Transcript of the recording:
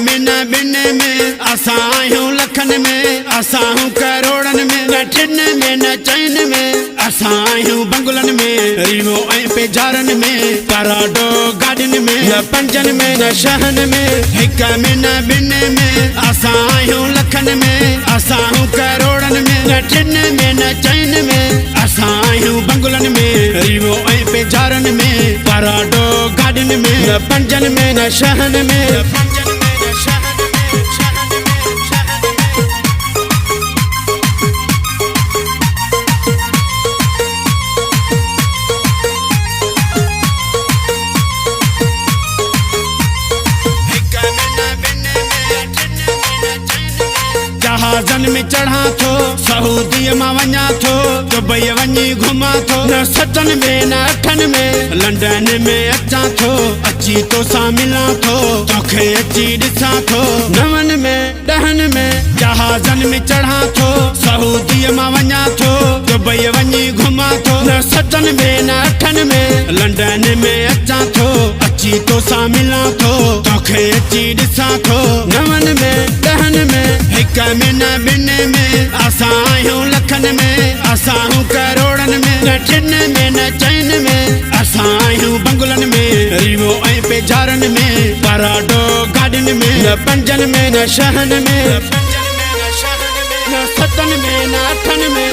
में न ॿिन में असां आहियूं लखन में असां हूं करोड़न में न टिन में न चइन में असां आहियूं बंगुलन में रीवो ऐं पेजारन में कराडो गाॾियुनि में न पंजन में न शहन में हिक में न ॿिन में असां आहियूं लखन में असां हूं करोड़न में न टिन में न चइन में असां आहियूं बंगुलन में रीवो ऐं पेजारन में कराडो गाॾियुनि में न पंजन में न शहन में जहाज़न में चढ़ा थो सऊदीअ मां वञा थो दुबई वञी घुमा थो न सतन में न अठन में लंडन में अचां थो अची तोसां मिलां थो तोखे अची ॾिसां थो नवन में ॾहन में जहाज़न में चढ़ा थो सऊदीअ मां वञा थो दुबई वञी घुमा थो न सतन में न अठन में लंडन में अचां थो अची तोसां मिलां थो तोखे अची ॾिसां थो नवन में ॾहन में हिक में न ॿिन में असां आहियूं लखन में असां हूं करोड़न में न टिन में न चइन में असां आहियूं बंगुलन में रीवो ऐं पेजारन में कराडो गाॾियुनि में न पंजन में न शहन में न सतन में न अठन में